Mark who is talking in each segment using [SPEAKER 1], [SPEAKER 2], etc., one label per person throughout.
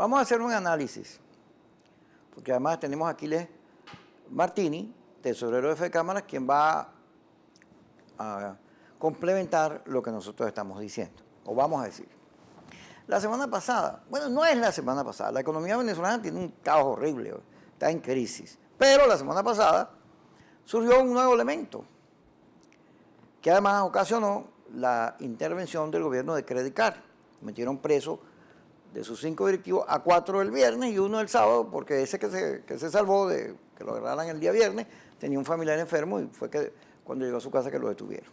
[SPEAKER 1] Vamos a hacer un análisis, porque además tenemos a Aquiles Martini, tesorero de FECámaras, quien va a complementar lo que nosotros estamos diciendo, o vamos a decir. La semana pasada, bueno, no es la semana pasada, la economía venezolana tiene un caos horrible, está en crisis, pero la semana pasada surgió un nuevo elemento, que además ocasionó la intervención del gobierno de Credit Card. Metieron preso de sus 5 directivos a 4 el viernes y 1 el sábado, porque ese que se salvó de que lo agarraran el día viernes tenía un familiar enfermo y fue que cuando llegó a su casa que lo detuvieron.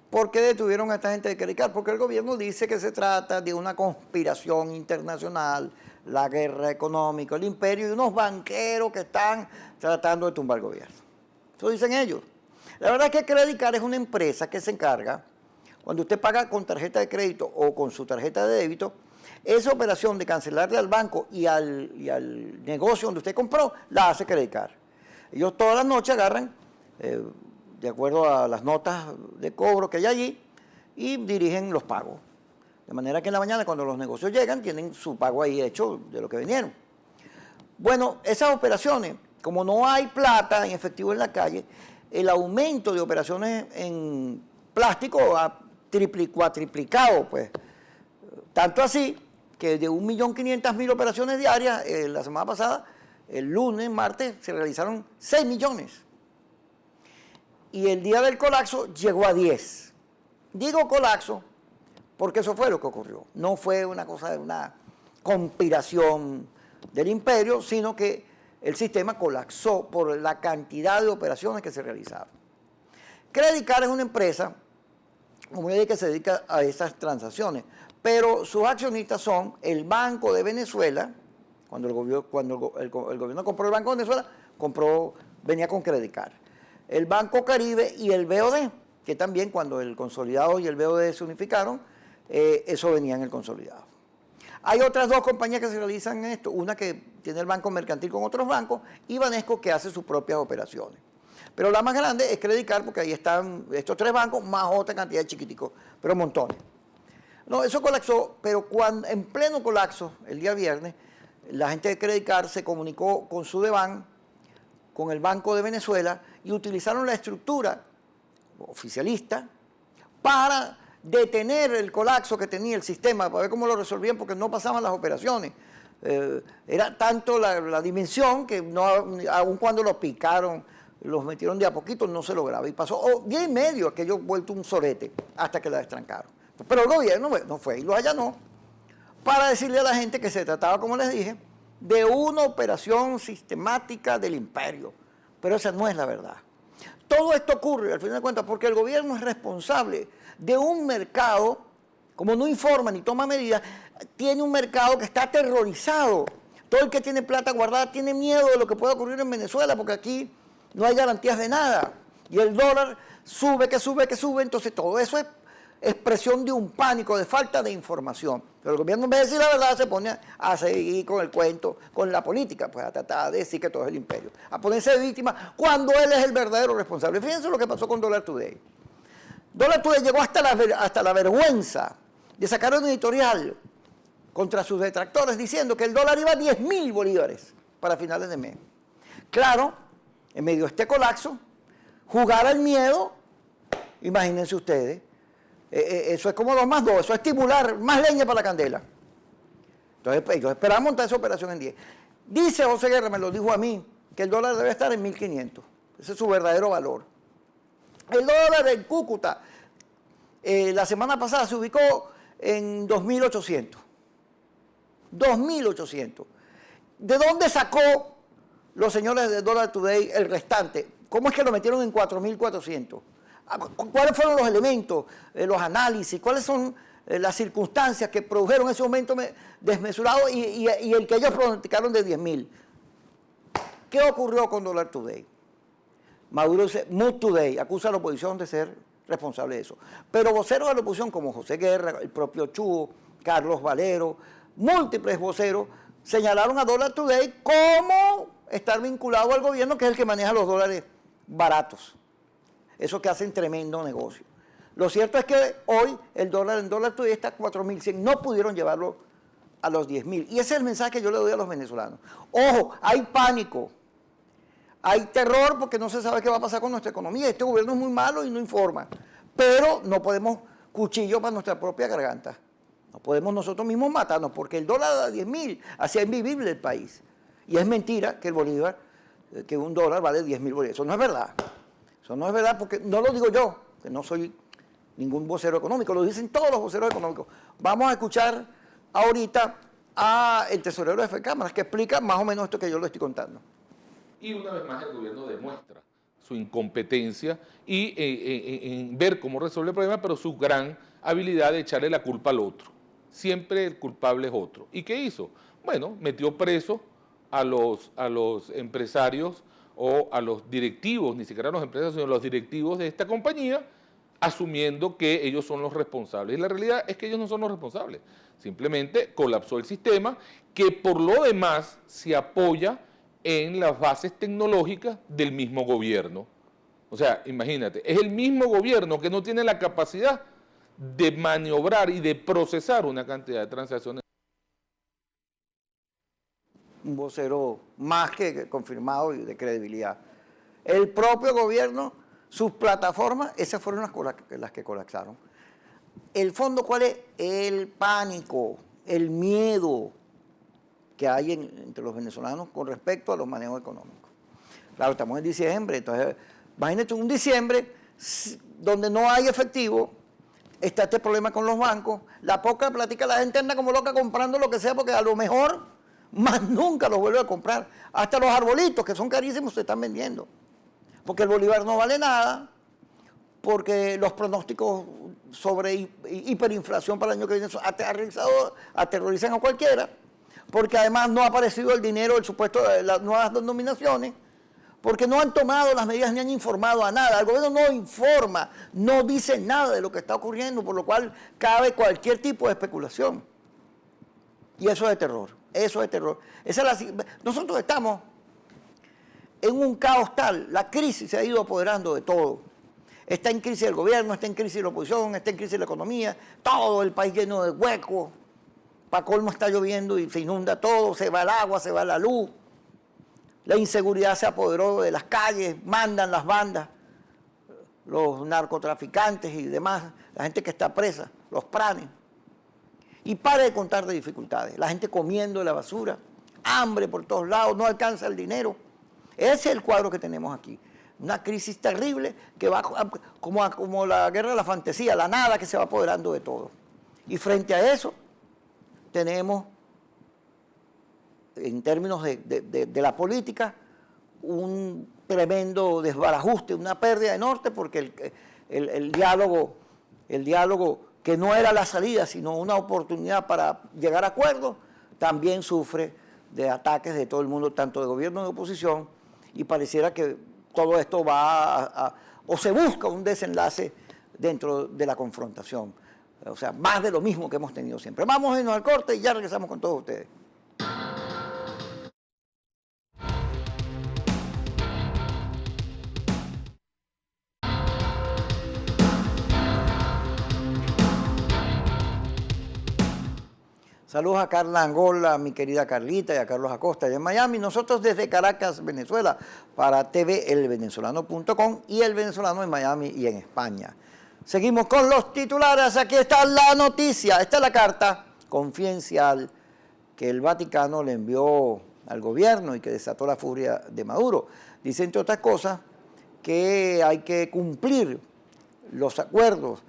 [SPEAKER 1] ¿Por qué detuvieron a esta gente de Credit Card? Porque el gobierno dice que se trata de una conspiración internacional, la guerra económica, el imperio y unos banqueros que están tratando de tumbar el gobierno. Eso dicen ellos. La verdad es que Credit Card es una empresa que se encarga, cuando usted paga con tarjeta de crédito o con su tarjeta de débito, esa operación de cancelarle al banco y al negocio donde usted compró, la hace Credit Card. Ellos todas las noches agarran, de acuerdo a las notas de cobro que hay allí, y dirigen los pagos. De manera que en la mañana, cuando los negocios llegan, tienen su pago ahí hecho de lo que vinieron. Bueno, esas operaciones, como no hay plata en efectivo en la calle, el aumento de operaciones en plástico ha cuatriplicado, pues. Tanto así que de 1.500.000 operaciones diarias, la semana pasada, el lunes, martes, se realizaron 6 millones. Y el día del colapso llegó a 10. Digo colapso porque eso fue lo que ocurrió. No fue una cosa de una conspiración del imperio, sino que el sistema colapsó por la cantidad de operaciones que se realizaron. Credit Card es una empresa, como yo dije, que se dedica a esas transacciones, pero sus accionistas son el Banco de Venezuela. Cuando el gobierno compró el Banco de Venezuela, venía con Credit Card. El Banco Caribe y el BOD, que también cuando el consolidado y el BOD se unificaron, eso venía en el consolidado. Hay otras 2 compañías que se realizan esto, una que tiene el banco mercantil con otros bancos y Banesco, que hace sus propias operaciones. Pero la más grande es Credit Card, porque ahí están estos 3 bancos más otra cantidad de chiquiticos, pero montones. No, eso colapsó, pero en pleno colapso, el día viernes, la gente de Credit Card se comunicó con Sudeban, con el Banco de Venezuela, y utilizaron la estructura oficialista para detener el colapso que tenía el sistema, para ver cómo lo resolvían, porque no pasaban las operaciones. Era tanto la dimensión que aun cuando los picaron, los metieron de a poquito, no se lograba. Y pasó día y medio aquello vuelto un sorete hasta que la destrancaron. Pero el gobierno no fue y los allanó para decirle a la gente que se trataba, como les dije, de una operación sistemática del imperio. Pero esa no es la verdad. Todo esto ocurre, al final de cuentas, porque el gobierno es responsable de un mercado, como no informa ni toma medidas, tiene un mercado que está aterrorizado. Todo el que tiene plata guardada tiene miedo de lo que pueda ocurrir en Venezuela, porque aquí no hay garantías de nada. Y el dólar sube, entonces todo eso es expresión de un pánico, de falta de información. Pero el gobierno, en vez de decir la verdad, se pone a seguir con el cuento, con la política, pues a tratar de decir que todo es el imperio, a ponerse de víctima cuando él es el verdadero responsable. Fíjense lo que pasó con Dollar Today. Dollar Today llegó hasta la vergüenza de sacar un editorial contra sus detractores diciendo que el dólar iba a 10.000 bolívares para finales de mes. Claro, en medio de este colapso, jugar al miedo, imagínense ustedes, eso es como 2 más 2, eso es estimular más leña para la candela. Entonces ellos esperaban montar esa operación en 10. Dice José Guerra, me lo dijo a mí, que el dólar debe estar en 1.500. Ese es su verdadero valor. El dólar en Cúcuta, la semana pasada se ubicó en 2.800. 2.800. ¿De dónde sacó los señores de Dollar Today el restante? ¿Cómo es que lo metieron en 4.400? ¿Cuáles fueron los elementos, los análisis? ¿Cuáles son las circunstancias que produjeron ese aumento desmesurado y el que ellos pronosticaron de 10.000? ¿Qué ocurrió con Dollar Today? Maduro dice, Mood Today, acusa a la oposición de ser responsable de eso. Pero voceros de la oposición como José Guerra, el propio Chugo, Carlos Valero, múltiples voceros, señalaron a Dollar Today como estar vinculado al gobierno, que es el que maneja los dólares baratos. Eso que hacen tremendo negocio. Lo cierto es que hoy el dólar en Dollar Today está a 4.100. No pudieron llevarlo a los 10.000. Y ese es el mensaje que yo le doy a los venezolanos. Ojo, hay pánico, hay terror porque no se sabe qué va a pasar con nuestra economía. Este gobierno es muy malo y no informa. Pero no podemos cuchillo para nuestra propia garganta. No podemos nosotros mismos matarnos porque el dólar a 10.000 hacía invivible el país. Y es mentira que el bolívar, que un dólar vale 10.000 bolívares. Eso no es verdad. Eso no es verdad porque no lo digo yo, que no soy ningún vocero económico, lo dicen todos los voceros económicos. Vamos a escuchar ahorita al tesorero de FECámaras que explica más o menos esto que yo le estoy contando.
[SPEAKER 2] Y una vez más el gobierno demuestra su incompetencia y en ver cómo resuelve el problema, pero su gran habilidad de echarle la culpa al otro. Siempre el culpable es otro. ¿Y qué hizo? Bueno, metió preso a los empresarios o a los directivos, ni siquiera a los empresarios, sino a los directivos de esta compañía, asumiendo que ellos son los responsables. Y la realidad es que ellos no son los responsables. Simplemente colapsó el sistema que por lo demás se apoya en las bases tecnológicas del mismo gobierno. O sea, imagínate, es el mismo gobierno que no tiene la capacidad de maniobrar y de procesar una cantidad de transacciones.
[SPEAKER 1] Un vocero más que confirmado y de credibilidad. El propio gobierno, sus plataformas, esas fueron las que colapsaron. ¿El fondo cuál es? El pánico, el miedo que hay entre los venezolanos con respecto a los manejos económicos. Claro, estamos en diciembre, entonces imagínate un diciembre donde no hay efectivo, está este problema con los bancos, la poca plática, la gente anda como loca comprando lo que sea porque a lo mejor más nunca los vuelve a comprar. Hasta los arbolitos que son carísimos se están vendiendo, porque el bolívar no vale nada, porque los pronósticos sobre hiperinflación para el año que viene aterrorizan a cualquiera, porque además no ha aparecido el dinero, el supuesto de las nuevas denominaciones, porque no han tomado las medidas ni han informado a nada. El gobierno no informa, no dice nada de lo que está ocurriendo, por lo cual cabe cualquier tipo de especulación. Y eso es de terror, eso es terror. Nosotros estamos en un caos tal, la crisis se ha ido apoderando de todo. Está en crisis el gobierno, está en crisis la oposición, está en crisis la economía, todo el país lleno de huecos. Para colmo está lloviendo y se inunda todo, se va el agua, se va la luz. La inseguridad se apoderó de las calles, mandan las bandas, los narcotraficantes y demás, la gente que está presa, los pranes. Y para de contar de dificultades, la gente comiendo de la basura, hambre por todos lados, no alcanza el dinero. Ese es el cuadro que tenemos aquí. Una crisis terrible que va como la guerra de la fantasía, la nada que se va apoderando de todo. Y frente a eso, tenemos, en términos de la política, un tremendo desbarajuste, una pérdida de norte, porque el diálogo que no era la salida, sino una oportunidad para llegar a acuerdos, también sufre de ataques de todo el mundo, tanto de gobierno como de oposición, y pareciera que todo esto va o se busca un desenlace dentro de la confrontación. O sea, más de lo mismo que hemos tenido siempre. Vamos a irnos al corte y ya regresamos con todos ustedes. Saludos a Carla Angola, mi querida Carlita, y a Carlos Acosta allá en Miami. Nosotros desde Caracas, Venezuela, para tvElvenezolano.com y El Venezolano en Miami y en España. Seguimos con los titulares. Aquí está la noticia. Esta es la carta confidencial que el Vaticano le envió al gobierno y que desató la furia de Maduro. Dice, entre otras cosas, que hay que cumplir los acuerdos,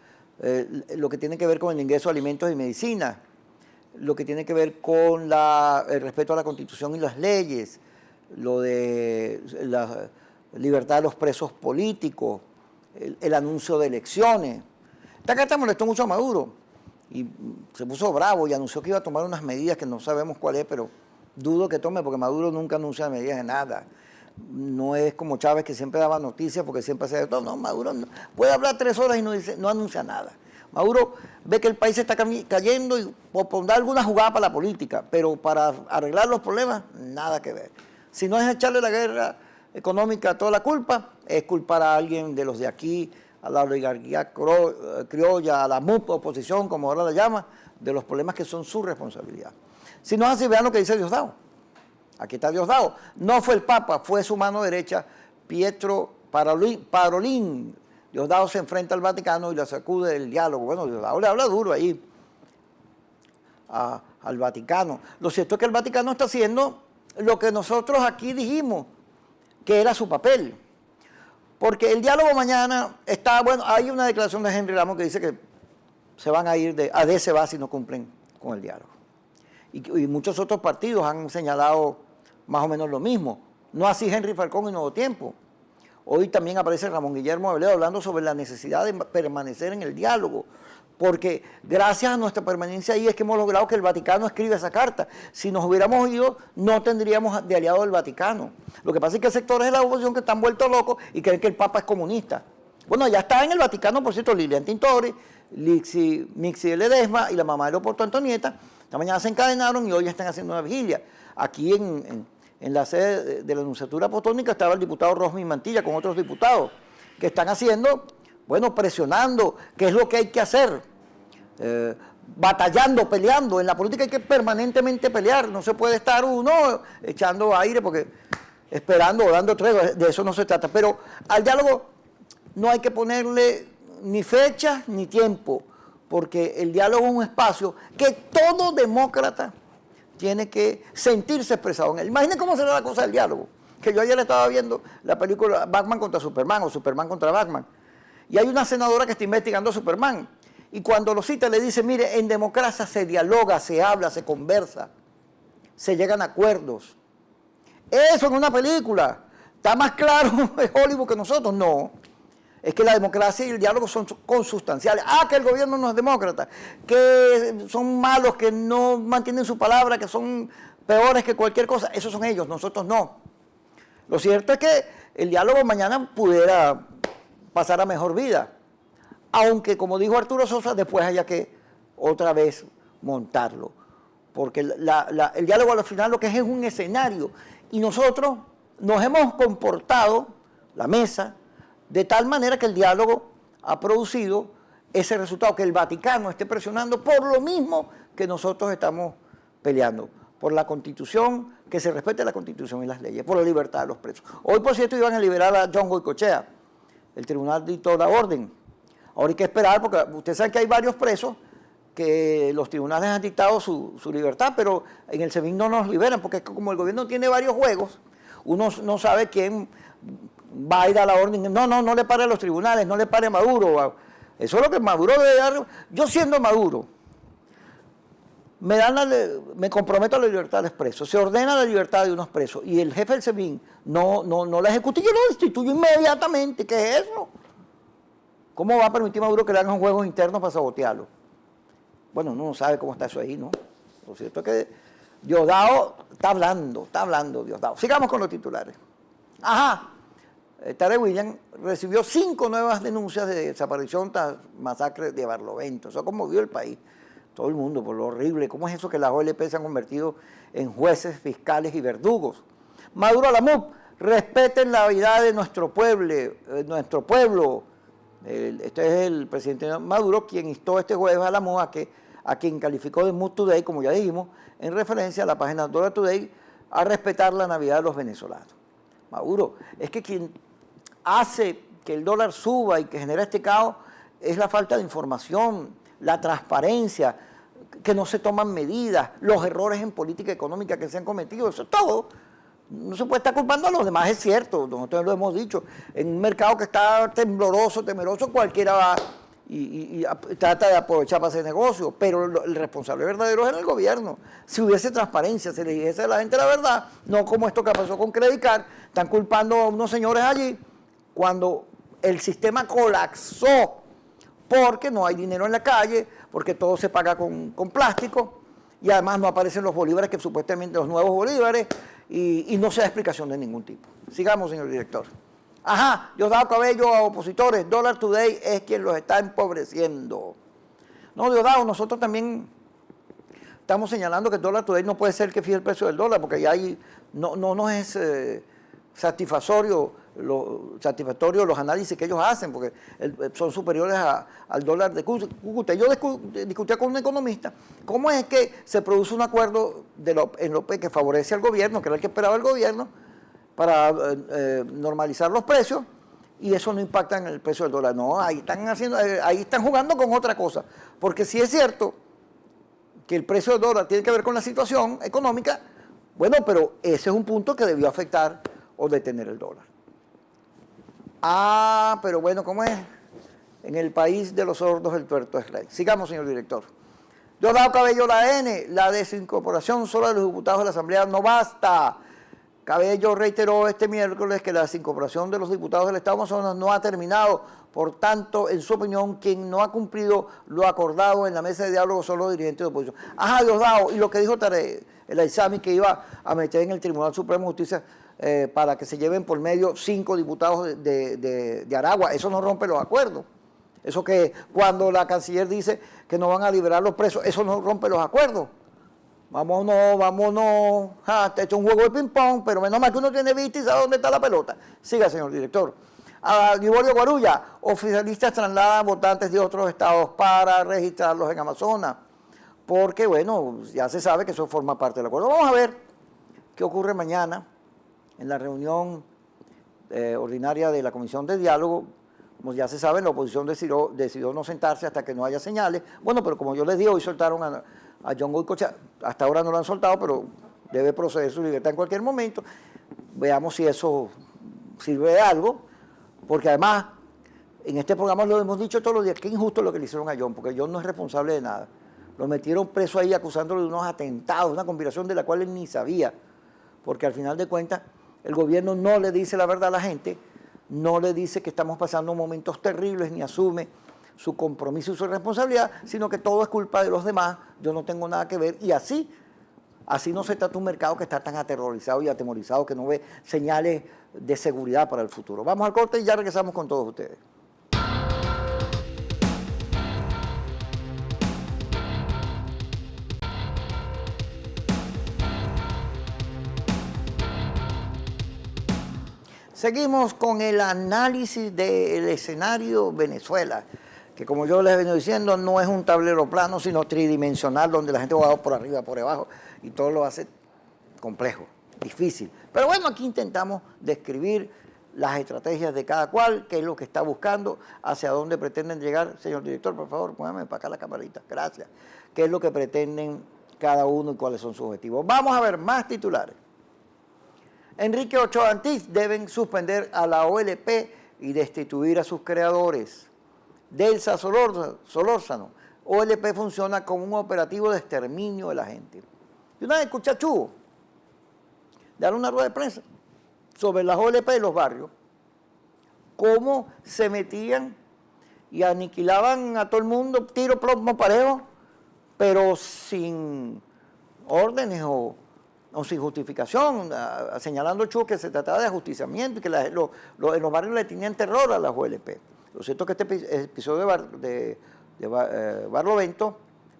[SPEAKER 1] lo que tiene que ver con el ingreso de alimentos y medicinas, lo que tiene que ver con el respeto a la Constitución y las leyes, lo de la libertad de los presos políticos, el anuncio de elecciones. Esta carta molestó mucho a Maduro y se puso bravo y anunció que iba a tomar unas medidas que no sabemos cuál es, pero dudo que tome porque Maduro nunca anuncia medidas de nada. No es como Chávez que siempre daba noticias porque siempre hacía de todo. No, Maduro puede hablar 3 horas y no anuncia nada. Maduro ve que el país se está cayendo y pondrá alguna jugada para la política, pero para arreglar los problemas, nada que ver. Si no es echarle la guerra económica toda la culpa, es culpar a alguien de los de aquí, a la oligarquía criolla, a la MUP, oposición, como ahora la llama, de los problemas que son su responsabilidad. Si no es así, vean lo que dice Diosdado. Aquí está Diosdado. No fue el Papa, fue su mano derecha, Pietro Parolin. Diosdado se enfrenta al Vaticano y le sacude del diálogo. Bueno, Diosdado le habla duro ahí al Vaticano. Lo cierto es que el Vaticano está haciendo lo que nosotros aquí dijimos, que era su papel. Porque el diálogo mañana está, bueno, hay una declaración de Henry Ramos que dice que se van a ir AD se va si no cumplen con el diálogo. Y muchos otros partidos han señalado más o menos lo mismo. No así Henry Falcón y Nuevo Tiempo. Hoy también aparece Ramón Guillermo Aveleo hablando sobre la necesidad de permanecer en el diálogo, porque gracias a nuestra permanencia ahí es que hemos logrado que el Vaticano escriba esa carta. Si nos hubiéramos ido, no tendríamos de aliado el Vaticano. Lo que pasa es que hay sectores de la oposición que están vueltos locos y creen que el Papa es comunista. Bueno, ya está en el Vaticano, por cierto, Lilian Tintori, Mixi Ledesma y la mamá de Leopoldo Antonieta. Esta mañana se encadenaron y hoy están haciendo una vigilia. Aquí en la sede de la Nunciatura Apostólica estaba el diputado Rosmi Mantilla con otros diputados que están haciendo, bueno, presionando, qué es lo que hay que hacer, batallando, peleando. En la política hay que permanentemente pelear, no se puede estar uno echando aire porque esperando o dando tregua, de eso no se trata. Pero al diálogo no hay que ponerle ni fecha ni tiempo, porque el diálogo es un espacio que todo demócrata tiene que sentirse expresado en él. Imaginen cómo será la cosa del diálogo. Que yo ayer estaba viendo la película Batman contra Superman o Superman contra Batman. Y hay una senadora que está investigando a Superman. Y cuando lo cita le dice, mire, en democracia se dialoga, se habla, se conversa, se llegan a acuerdos. Eso en una película. ¿Está más claro en Hollywood que nosotros? No. Es que la democracia y el diálogo son consustanciales. Que el gobierno no es demócrata, que son malos, que no mantienen su palabra, que son peores que cualquier cosa. Esos son ellos, nosotros no. Lo cierto es que el diálogo mañana pudiera pasar a mejor vida. Aunque, como dijo Arturo Sosa, después haya que otra vez montarlo. Porque el diálogo al final lo que es un escenario. Y nosotros nos hemos comportado, la mesa, de tal manera que el diálogo ha producido ese resultado, que el Vaticano esté presionando por lo mismo que nosotros estamos peleando, por la Constitución, que se respete la Constitución y las leyes, por la libertad de los presos. Hoy, por cierto, iban a liberar a John Goycochea, el tribunal dictó la orden. Ahora hay que esperar, porque ustedes saben que hay varios presos que los tribunales han dictado su libertad, pero en el SEBIN no nos liberan, porque es que como el gobierno tiene varios juegos, uno no sabe quién va a ir a la orden. No le pare a los tribunales, no le pare a Maduro. Eso es lo que Maduro debe dar. Yo siendo Maduro, me comprometo a la libertad de los presos, se ordena la libertad de unos presos y el jefe del SEBIN no la ejecuta y yo lo destituyo inmediatamente. ¿Qué es eso? ¿Cómo va a permitir Maduro que le hagan juegos internos para sabotearlo? Bueno, uno no sabe cómo está eso ahí, ¿no? Lo cierto es que Diosdado está hablando Diosdado. Sigamos con los titulares. Tarek Williams recibió 5 nuevas denuncias de desaparición tras masacre de Barlovento. Eso conmovió el país, todo el mundo, por lo horrible. ¿Cómo es eso que las OLP se han convertido en jueces, fiscales y verdugos? Maduro a la MUP, respeten la vida de nuestro pueblo. Este es el presidente Maduro quien instó este jueves a la MUP a quien calificó de Mood Today, como ya dijimos, en referencia a la página Dollar Today, a respetar la Navidad de los venezolanos. Maduro, es que quien hace que el dólar suba y que genera este caos es la falta de información, la transparencia, que no se toman medidas, los errores en política económica que se han cometido, eso es todo. No se puede estar culpando a los demás, es cierto, nosotros lo hemos dicho. En un mercado que está tembloroso, temeroso, cualquiera va y trata de aprovechar para hacer negocio, pero el responsable verdadero es el gobierno. Si hubiese transparencia, se le dijese a la gente la verdad, no como esto que pasó con Credicar, están culpando a unos señores allí cuando el sistema colapsó porque no hay dinero en la calle, porque todo se paga con plástico y además no aparecen los bolívares, que supuestamente los nuevos bolívares, y no se da explicación de ningún tipo. Sigamos, señor director. Diosdado Cabello a opositores, Dollar Today es quien los está empobreciendo. No, Diosdado, nosotros también estamos señalando que el Dollar Today no puede ser que fije el precio del dólar, porque ya ahí no nos es satisfactorio satisfactorios los análisis que ellos hacen, porque son superiores al dólar de Cúcuta. Yo discutía con un economista cómo es que se produce un acuerdo en lo que favorece al gobierno, que era el que esperaba el gobierno, para normalizar los precios, y eso no impacta en el precio del dólar. No, ahí están jugando con otra cosa, porque si es cierto que el precio del dólar tiene que ver con la situación económica, bueno, pero ese es un punto que debió afectar o detener el dólar. Ah, pero bueno, ¿cómo es? En el país de los sordos el tuerto es ley. Sigamos, señor director. Diosdado Cabello, la N, la desincorporación solo de los diputados de la Asamblea no basta. Cabello reiteró este miércoles que la desincorporación de los diputados del Estado Amazonas no ha terminado. Por tanto, en su opinión, quien no ha cumplido lo acordado en la mesa de diálogo son los dirigentes de oposición. Ajá, Diosdado, y lo que dijo el Aizami, que iba a meter en el Tribunal Supremo de Justicia para que se lleven por medio 5 diputados de Aragua, eso no rompe los acuerdos. Eso que cuando la canciller dice que no van a liberar los presos, eso no rompe los acuerdos. Vámonos. Te he hecho un juego de ping-pong, pero menos mal que uno tiene vista y sabe dónde está la pelota. Siga, señor director. A Liborio Guarulla, oficialistas trasladan votantes de otros estados para registrarlos en Amazonas. Porque, bueno, ya se sabe que eso forma parte del acuerdo. Vamos a ver qué ocurre mañana en la reunión ordinaria de la Comisión de Diálogo. Como ya se sabe, la oposición decidió no sentarse hasta que no haya señales. Bueno, pero como yo les dije, hoy soltaron a John Goycochea, hasta ahora no lo han soltado, pero debe proceder su libertad en cualquier momento. Veamos si eso sirve de algo, porque además, en este programa lo hemos dicho todos los días, qué injusto lo que le hicieron a John, porque John no es responsable de nada. Lo metieron preso ahí acusándolo de unos atentados, una conspiración de la cual él ni sabía, porque al final de cuentas, el gobierno no le dice la verdad a la gente, no le dice que estamos pasando momentos terribles, ni asume su compromiso y su responsabilidad, sino que todo es culpa de los demás, yo no tengo nada que ver, y así no se trata un mercado que está tan aterrorizado y atemorizado que no ve señales de seguridad para el futuro. Vamos al corte y ya regresamos con todos ustedes. Seguimos con el análisis del escenario Venezuela, que como yo les he venido diciendo, no es un tablero plano, sino tridimensional, donde la gente va por arriba, por debajo, y todo lo hace complejo, difícil. Pero bueno, aquí intentamos describir las estrategias de cada cual, qué es lo que está buscando, hacia dónde pretenden llegar. Señor director, por favor, póngame para acá la camarita, gracias. ¿Qué es lo que pretenden cada uno y cuáles son sus objetivos? Vamos a ver más titulares. Enrique Ochoa Antís deben suspender a la OLP y destituir a sus creadores. Delsa Solórzano, OLP funciona como un operativo de exterminio de la gente. Y una vez escuché a Chugo dar una rueda de prensa sobre las OLP de los barrios, cómo se metían y aniquilaban a todo el mundo, tiro, plomo, parejo, pero sin órdenes o sin justificación, señalando Chugo que se trataba de ajusticiamiento y que en los barrios le tenían terror a las OLP. Lo cierto es que este episodio de Barlovento,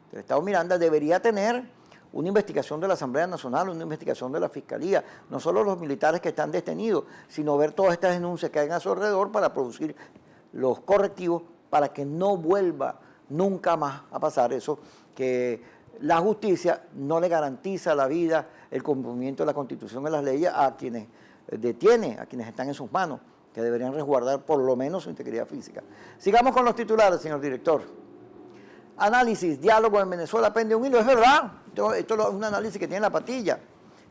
[SPEAKER 1] del Estado Miranda, debería tener una investigación de la Asamblea Nacional, una investigación de la Fiscalía, no solo los militares que están detenidos, sino ver todas estas denuncias que hay a su alrededor para producir los correctivos para que no vuelva nunca más a pasar eso, que la justicia no le garantiza la vida, el cumplimiento de la Constitución y las leyes a quienes detiene, a quienes están en sus manos, que deberían resguardar por lo menos su integridad física. Sigamos con los titulares, señor director. Análisis, diálogo en Venezuela pende un hilo, es verdad, esto es un análisis que tiene la patilla.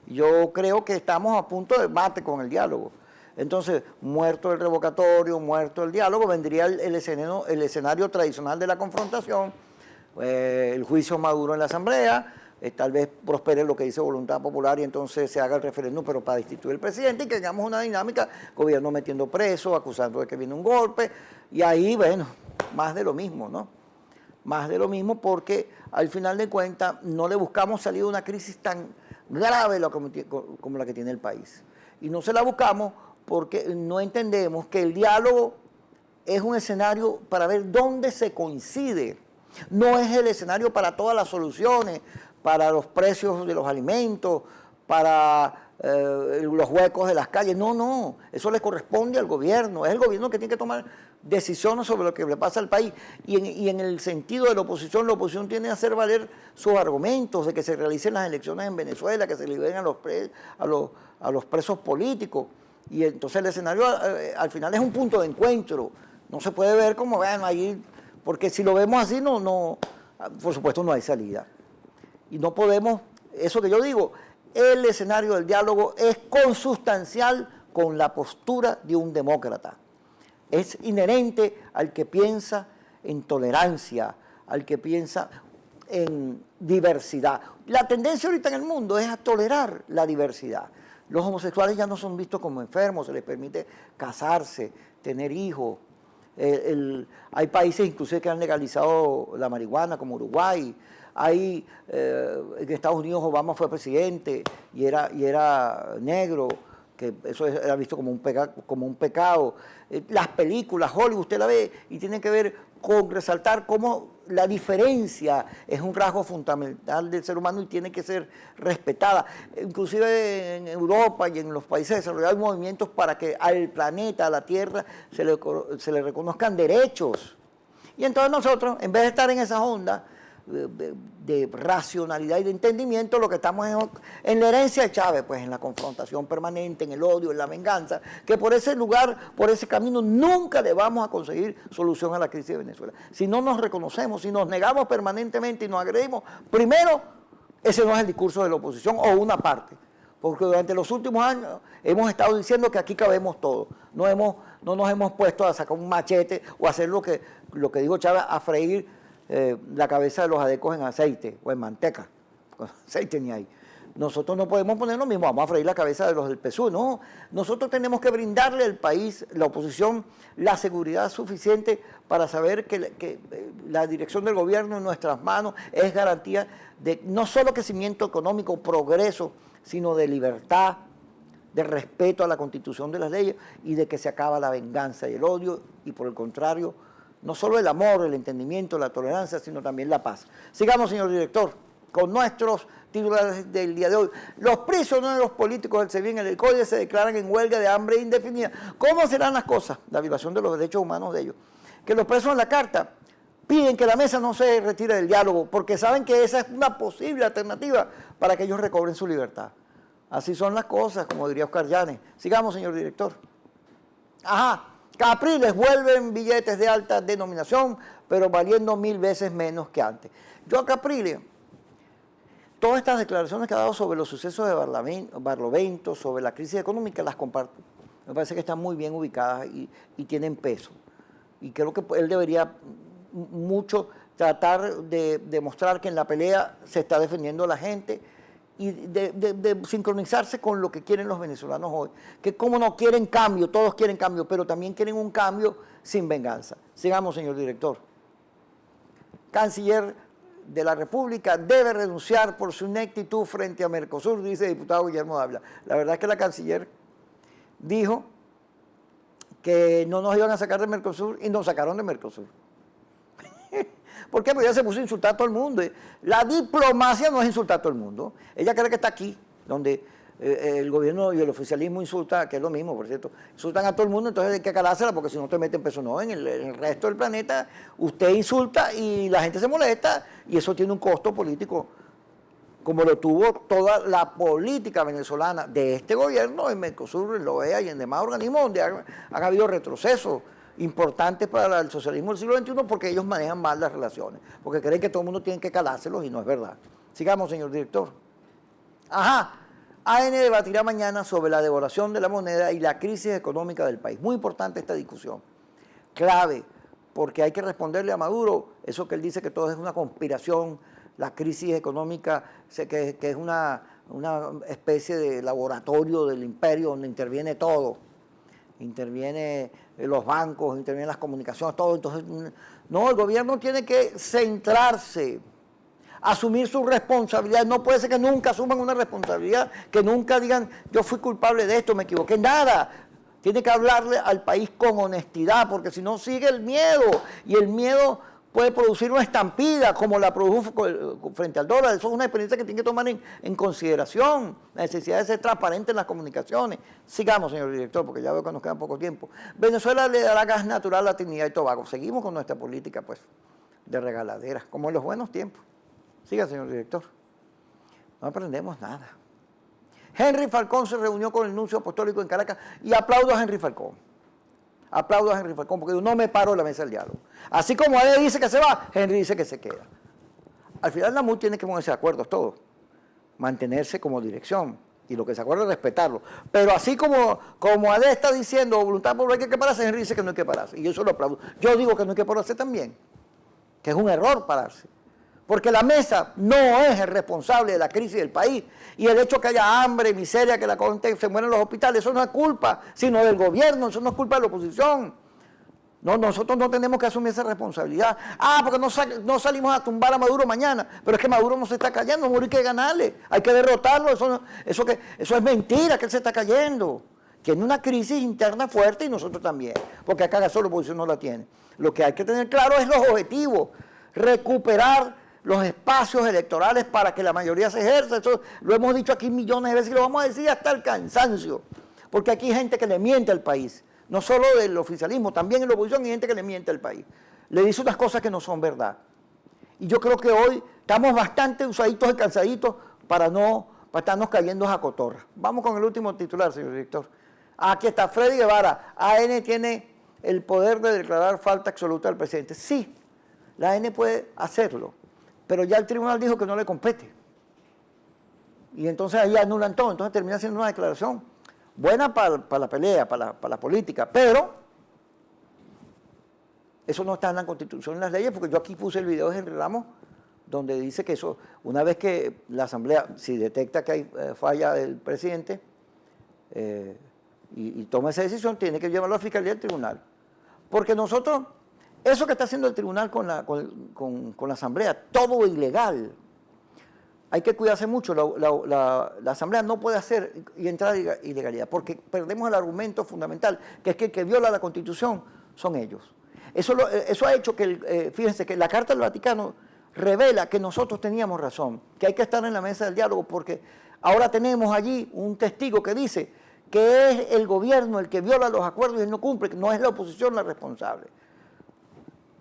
[SPEAKER 1] Yo creo que estamos a punto de mate con el diálogo. Entonces, muerto el revocatorio, muerto el diálogo, vendría el escenario tradicional de la confrontación, el juicio Maduro en la Asamblea, tal vez prospere lo que dice Voluntad Popular y entonces se haga el referéndum, pero para destituir al presidente y que hagamos una dinámica, gobierno metiendo preso, acusando de que viene un golpe, y ahí, bueno, más de lo mismo, ¿no? Más de lo mismo porque al final de cuentas no le buscamos salir de una crisis tan grave como la que tiene el país. Y no se la buscamos porque no entendemos que el diálogo es un escenario para ver dónde se coincide. No es el escenario para todas las soluciones, para los precios de los alimentos, para los huecos de las calles. No, no, eso le corresponde al gobierno. Es el gobierno que tiene que tomar decisiones sobre lo que le pasa al país. Y en el sentido de la oposición tiene que hacer valer sus argumentos de que se realicen las elecciones en Venezuela, que se liberen a los presos políticos. Y entonces el escenario al final es un punto de encuentro. No se puede ver como, bueno, ahí, porque si lo vemos así, por supuesto no hay salida. Y no podemos, eso que yo digo, el escenario del diálogo es consustancial con la postura de un demócrata. Es inherente al que piensa en tolerancia, al que piensa en diversidad. La tendencia ahorita en el mundo es a tolerar la diversidad. Los homosexuales ya no son vistos como enfermos, se les permite casarse, tener hijos. Hay países inclusive que han legalizado la marihuana, como Uruguay. En Estados Unidos Obama fue presidente y era negro, que eso era visto como un pecado. Las películas, Hollywood, usted la ve y tiene que ver con resaltar cómo la diferencia es un rasgo fundamental del ser humano y tiene que ser respetada. Inclusive en Europa y en los países desarrollados hay movimientos para que al planeta, a la Tierra, se le reconozcan derechos. Y entonces nosotros, en vez de estar en esas ondas de racionalidad y de entendimiento, lo que estamos en la herencia de Chávez, pues en la confrontación permanente, en el odio, en la venganza, que por ese lugar, por ese camino, nunca le vamos a conseguir solución a la crisis de Venezuela. Si no nos reconocemos, si nos negamos permanentemente y nos agredimos, primero, ese no es el discurso de la oposición o una parte, porque durante los últimos años hemos estado diciendo que aquí cabemos todos, no nos hemos puesto a sacar un machete o a hacer lo que dijo Chávez, a freír la cabeza de los adecos en aceite o en manteca, con aceite ni hay. Nosotros no podemos poner lo mismo, vamos a freír la cabeza de los del PSUV, no. Nosotros tenemos que brindarle al país, la oposición, la seguridad suficiente para saber que la dirección del gobierno en nuestras manos es garantía de no solo crecimiento económico, progreso, sino de libertad, de respeto a la Constitución de las leyes y de que se acaba la venganza y el odio y por el contrario, no solo el amor, el entendimiento, la tolerancia, sino también la paz. Sigamos, señor director, con nuestros titulares del día de hoy. Los prisioneros políticos del SEBIN en el CODE se declaran en huelga de hambre indefinida. ¿Cómo serán las cosas? La violación de los derechos humanos de ellos. Que los presos en la carta piden que la mesa no se retire del diálogo, porque saben que esa es una posible alternativa para que ellos recobren su libertad. Así son las cosas, como diría Oscar Llanes. Sigamos, señor director. Ajá. Capriles vuelven billetes de alta denominación, pero valiendo 1000 veces menos que antes. Yo a Capriles, todas estas declaraciones que ha dado sobre los sucesos de Barlovento, sobre la crisis económica, las comparto. Me parece que están muy bien ubicadas y tienen peso. Y creo que él debería mucho tratar de demostrar que en la pelea se está defendiendo a la gente y de sincronizarse con lo que quieren los venezolanos hoy, que como no quieren cambio, todos quieren cambio, pero también quieren un cambio sin venganza. Sigamos, señor director. Canciller de la República debe renunciar por su ineptitud frente a Mercosur, dice el diputado Guillermo Dávila. La verdad es que la canciller dijo que no nos iban a sacar de Mercosur y nos sacaron de Mercosur. ¿Por qué? Porque ella se puso a insultar a todo el mundo. La diplomacia no es insultar a todo el mundo. Ella cree que está aquí, donde el gobierno y el oficialismo insultan, que es lo mismo, por cierto, insultan a todo el mundo, entonces hay que calársela porque si no te meten preso. No, en el resto del planeta usted insulta y la gente se molesta y eso tiene un costo político, como lo tuvo toda la política venezolana de este gobierno en Mercosur, en la OEA y en demás organismos donde han habido retrocesos importantes para el socialismo del siglo XXI porque ellos manejan mal las relaciones, porque creen que todo el mundo tiene que calárselos y no es verdad. Sigamos, señor director. Ajá, AN debatirá mañana sobre la devaluación de la moneda y la crisis económica del país. Muy importante esta discusión, clave, porque hay que responderle a Maduro eso que él dice que todo es una conspiración, la crisis económica, que es una especie de laboratorio del imperio donde interviene todo. Interviene los bancos, intervienen las comunicaciones, todo. Entonces, no, el gobierno tiene que centrarse, asumir su responsabilidad. No puede ser que nunca asuman una responsabilidad, que nunca digan, yo fui culpable de esto, me equivoqué. Nada. Tiene que hablarle al país con honestidad, porque si no sigue el miedo. Y el miedo puede producir una estampida como la produjo frente al dólar. Eso es una experiencia que tiene que tomar en consideración, la necesidad de ser transparente en las comunicaciones. Sigamos, señor director, porque ya veo que nos queda poco tiempo. Venezuela le dará gas natural a Trinidad y Tobago. Seguimos con nuestra política, pues, de regaladeras, como en los buenos tiempos. Siga, señor director. No aprendemos nada. Henry Falcón se reunió con el nuncio apostólico en Caracas y aplaudo a Henry Falcón. Aplaudo a Henry Falcón porque no me paro en la mesa del diálogo. Así como él dice que se va, Henry dice que se queda. Al final la MUD tiene que ponerse de acuerdo todos, mantenerse como dirección y lo que se acuerda es respetarlo. Pero así como AD está diciendo voluntad popular que hay que pararse, Henry dice que no hay que pararse y yo eso lo aplaudo. Yo digo que no hay que pararse también, que es un error pararse. Porque la mesa no es el responsable de la crisis del país. Y el hecho que haya hambre, miseria, que la gente se muera en los hospitales, eso no es culpa, sino del gobierno, eso no es culpa de la oposición. No, nosotros no tenemos que asumir esa responsabilidad. Porque no salimos a tumbar a Maduro mañana. Pero es que Maduro no se está cayendo, Maduro hay que ganarle, hay que derrotarlo. Eso es mentira, que él se está cayendo. Tiene una crisis interna fuerte y nosotros también. Porque acá solo la oposición no la tiene. Lo que hay que tener claro es los objetivos. Recuperar los espacios electorales para que la mayoría se ejerza. Eso lo hemos dicho aquí millones de veces y lo vamos a decir hasta el cansancio. Porque aquí hay gente que le miente al país. No solo del oficialismo, también en la oposición hay gente que le miente al país. Le dice unas cosas que no son verdad. Y yo creo que hoy estamos bastante usaditos y cansaditos para estarnos cayendo a cotorra. Vamos con el último titular, señor director. Aquí está Freddy Guevara. AN tiene el poder de declarar falta absoluta al presidente. Sí, la AN puede hacerlo. Pero ya el tribunal dijo que no le compete. Y entonces ahí anulan todo. Entonces termina siendo una declaración buena para la pelea, para la política. Pero eso no está en la Constitución, en las leyes, porque yo aquí puse el video de Henry Ramos, donde dice que eso, una vez que la Asamblea, si detecta que hay falla del presidente y toma esa decisión, tiene que llevarlo a la Fiscalía del Tribunal. Porque nosotros... Eso que está haciendo el tribunal con la Asamblea, todo ilegal. Hay que cuidarse mucho. La Asamblea no puede hacer y entrar a ilegalidad, porque perdemos el argumento fundamental, que es que el que viola la Constitución son ellos. Eso ha hecho que, fíjense, que la Carta del Vaticano revela que nosotros teníamos razón, que hay que estar en la mesa del diálogo, porque ahora tenemos allí un testigo que dice que es el gobierno el que viola los acuerdos y no cumple, que no es la oposición la responsable.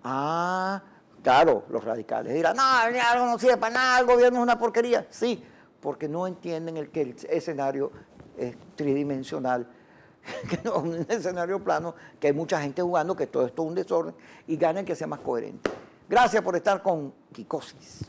[SPEAKER 1] Claro, los radicales dirán, no, algo no sirve para nada, el gobierno es una porquería. Sí, porque no entienden que el escenario es tridimensional, que no es un escenario plano, que hay mucha gente jugando, que todo esto es un desorden, y ganen que sea más coherente. Gracias por estar con Quicosis.